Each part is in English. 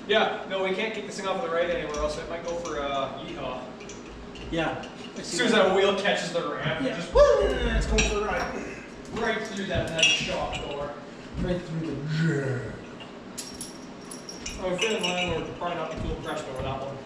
Yeah, no, we can't kick this thing off to the right anymore, else it might go for yeehaw. Yeah. As soon as that wheel catches the ramp, yeah. just woo! It's going for the right. Right through that shop door. Right through the I'm feeling landlord probably not too impressed over that one.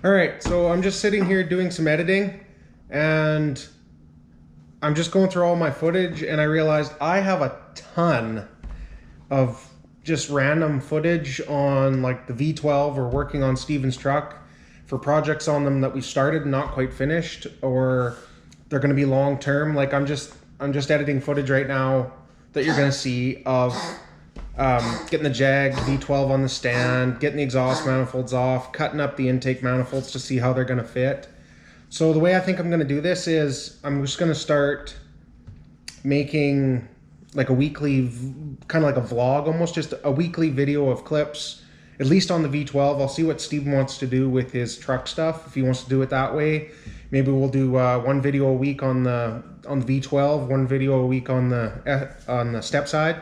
All right, so I'm just sitting here doing some editing and I'm just going through all my footage and I realized I have a ton of just random footage on like the V12 or working on Steven's truck for projects on them that we started and not quite finished, or they're going to be long term. Like I'm just editing footage right now that you're going to see of getting the Jag V12 on the stand, getting the exhaust manifolds off, cutting up the intake manifolds to see how they're going to fit. So the way I think I'm going to do this is I'm just going to start making like a weekly, kind of like a vlog, almost just a weekly video of clips, at least on the V12. I'll see what Steven wants to do with his truck stuff. If he wants to do it that way, maybe we'll do one video a week on the V12, one video a week on the step side.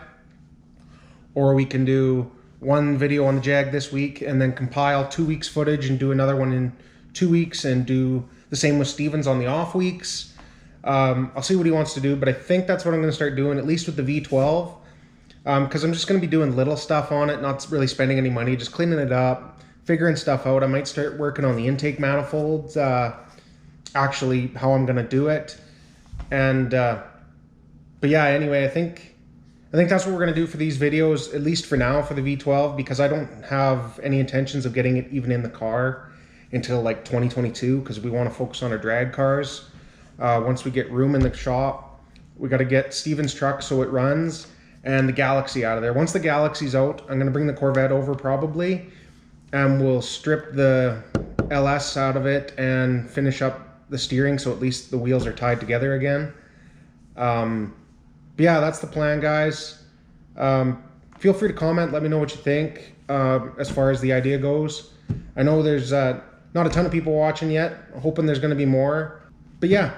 Or we can do one video on the Jag this week and then compile 2 weeks footage and do another one in 2 weeks and do the same with Steven's on the off weeks. I'll see what he wants to do, but I think that's what I'm going to start doing, at least with the V12, because I'm just going to be doing little stuff on it, not really spending any money, just cleaning it up, figuring stuff out. I might start working on the intake manifolds, actually how I'm going to do it. And but yeah, anyway, I think that's what we're going to do for these videos, at least for now, for the V12, because I don't have any intentions of getting it even in the car until like 2022, because we want to focus on our drag cars. Once we get room in the shop, we got to get Steven's truck so it runs and the Galaxy out of there. Once the Galaxy's out, I'm going to bring the Corvette over probably, and we'll strip the LS out of it and finish up the steering so at least the wheels are tied together again. But yeah, that's the plan, guys. Feel free to comment, let me know what you think as far as the idea goes. I know there's not a ton of people watching yet. I'm hoping there's going to be more. But yeah,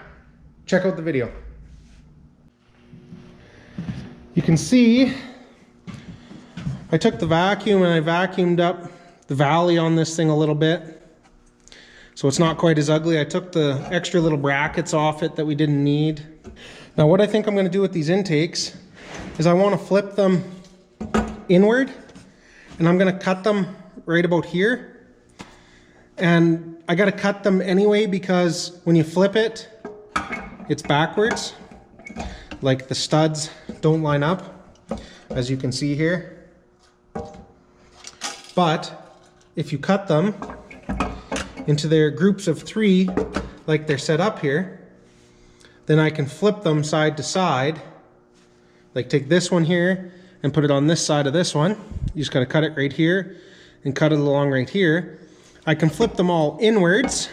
check out the video. You can see I took the vacuum and I vacuumed up the valley on this thing a little bit, so it's not quite as ugly. I took the extra little brackets off it that we didn't need. Now what I think I'm going to do with these intakes is I want to flip them inward, and I'm going to cut them right about here. And I got to cut them anyway because when you flip it, it's backwards. Like the studs don't line up, as you can see here. But if you cut them into their groups of 3, like they're set up here, then I can flip them side to side. Like take this one here and put it on this side of this one. You just gotta cut it right here and cut it along right here. I can flip them all inwards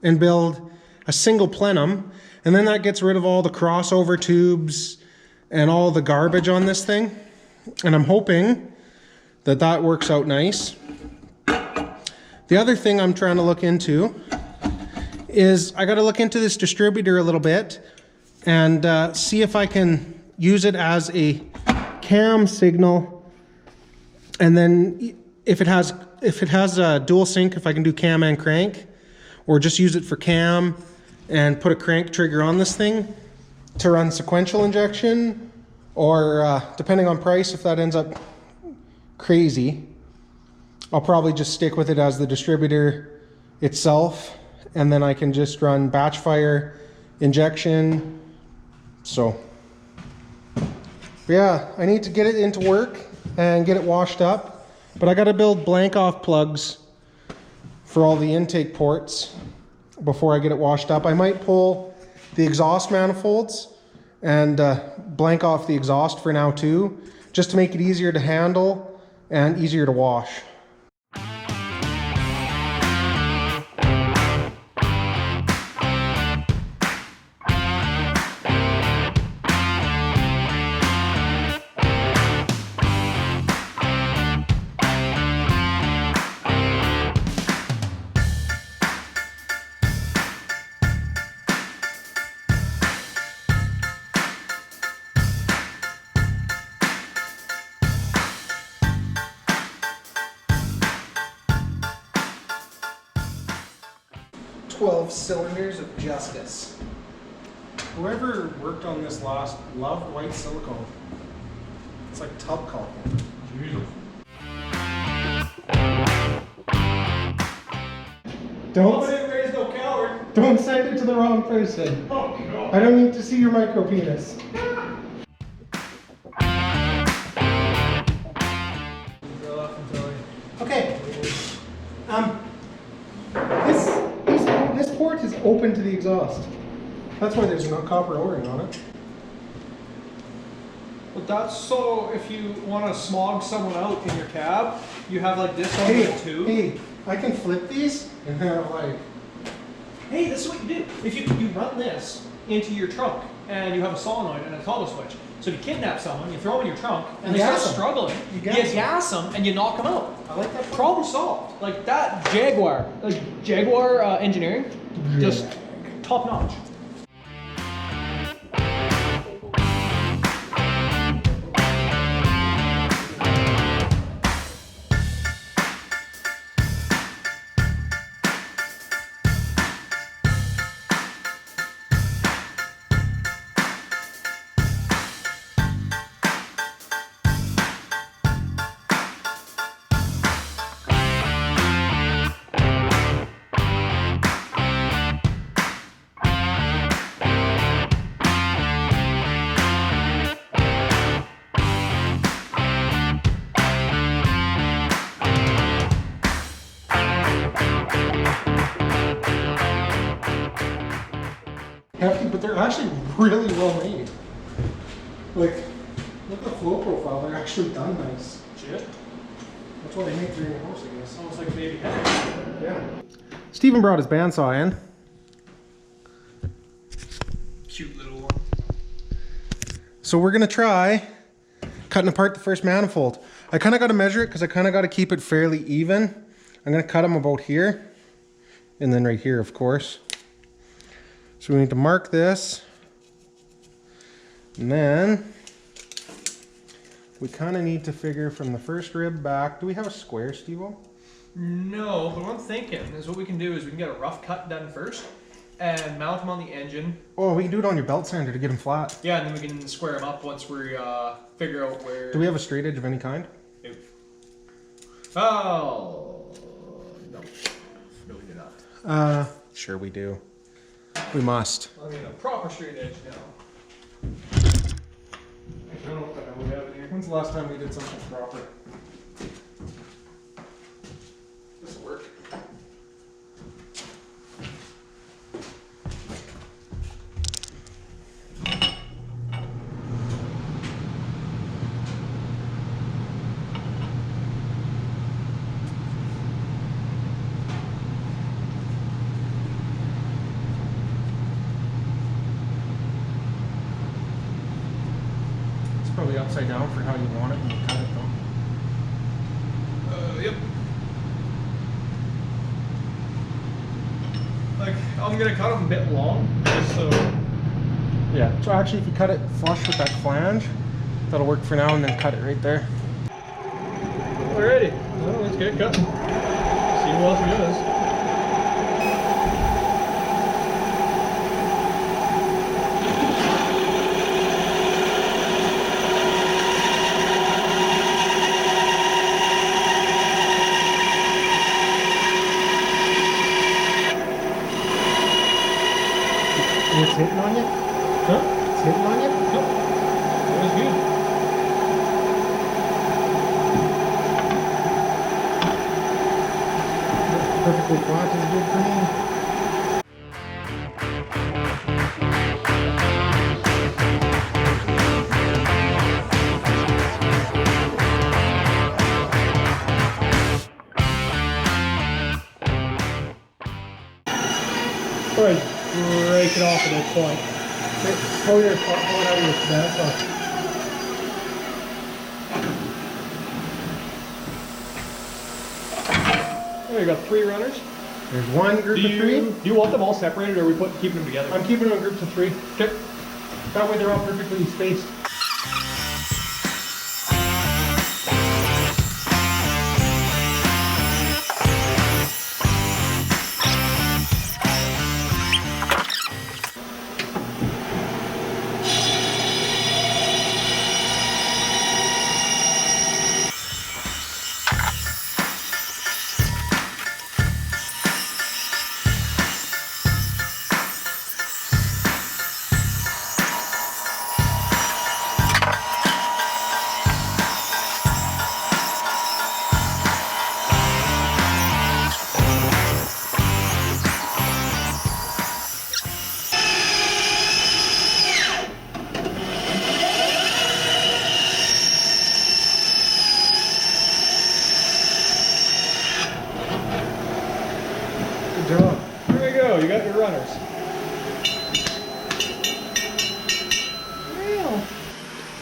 and build a single plenum, and then that gets rid of all the crossover tubes and all the garbage on this thing. And I'm hoping that that works out nice. The other thing I'm trying to look into is I got to look into this distributor a little bit and see if I can use it as a cam signal, and then if it has a dual sync, if I can do cam and crank, or just use it for cam and put a crank trigger on this thing to run sequential injection, or depending on price, if that ends up crazy, I'll probably just stick with it as the distributor itself, and then I can just run batch fire injection. So yeah, I need to get it into work and get it washed up, but I got to build blank off plugs for all the intake ports before I get it washed up. I might pull the exhaust manifolds and blank off the exhaust for now too, just to make it easier to handle and easier to wash. V-12 cylinders of justice. Whoever worked on this last loved white silicone. It's like tub caulking. Jesus. Don't, raise no coward. don't send it to the wrong person. Oh, God. I don't need to see your micro penis. Okay. This port is open to the exhaust. That's why there's no copper O-ring on it. But that's so if you want to smog someone out in your cab, you have like this on Hey, the tube. hey, I can flip these and have like. Hey, this is what you do. If you run this into your trunk and you have a solenoid and a toggle switch. So if you kidnap someone, you throw them in your trunk and they start Gas 'em. struggling, you gas them and you knock them out. I like that. Problem solved. Like that Jaguar engineering, just top notch. Hefty, but they're actually really well made. Like, look at the flow profile. They're actually done nice. Shit. That's why they make 3 horse, I guess. Almost like a baby head. Yeah. Steven brought his bandsaw in. Cute little one. So we're gonna try cutting apart the first manifold. I kind of got to measure it because I kind of got to keep it fairly even. I'm gonna cut them about here, and then right here, of course. So we need to mark this, and then we kind of need to figure from the first rib back. Do we have a square, Steve-O? No, but what I'm thinking is what we can do is we can get a rough cut done first and mount them on the engine. Oh, we can do it on your belt sander to get them flat. Yeah, and then we can square them up once we figure out where. Do we have a straight edge of any kind? No. Oh, no. No, we do not. Sure we do. We must. I mean, a proper straight edge now. I don't know what the hell we have in here. When's the last time we did something proper? This will work. It's probably upside down for how you want it when you cut it though. Yep. Like, I'm gonna cut them a bit long, just so. Yeah, so actually if you cut it flush with that flange, that'll work for now, and then cut it right there. Alrighty, well, let's get it cut. See who else does. It's hitting on you? Huh? It's hitting on you? Nope. That was good. Perfectly flat is good for me. Alright, break it off at that point. Pull your one out of your bandsaw. Oh, you got 3 runners. There's one group of 3. Do you want them all separated, or are we keeping them together? I'm keeping them in groups of 3. Okay. That way they're all perfectly spaced.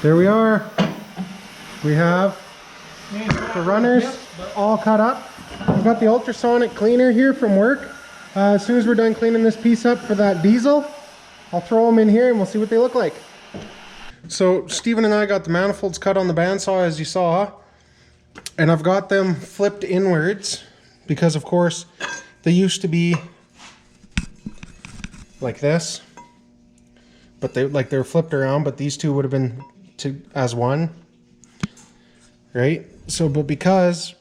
there we are. We have the runners all cut up. I've got the ultrasonic cleaner here from work. As soon as we're done cleaning this piece up for that diesel, I'll throw them in here and we'll see what they look like. So Stephen and I got the manifolds cut on the bandsaw, as you saw, and I've got them flipped inwards because of course they used to be like this, but they were flipped around, but these two would have been as one, right? So, but because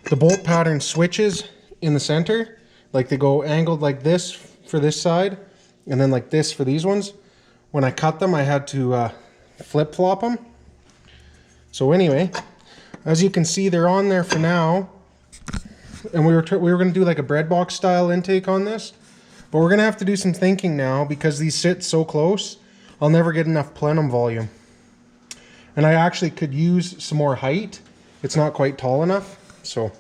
the bolt pattern switches in the center, like they go angled like this for this side and then like this for these ones, when I cut them I had to flip-flop them. So anyway, as you can see, they're on there for now, and we were going to do like a bread box style intake on this, but we're going to have to do some thinking now because these sit so close I'll never get enough plenum volume, and I actually could use some more height. It's not quite tall enough, so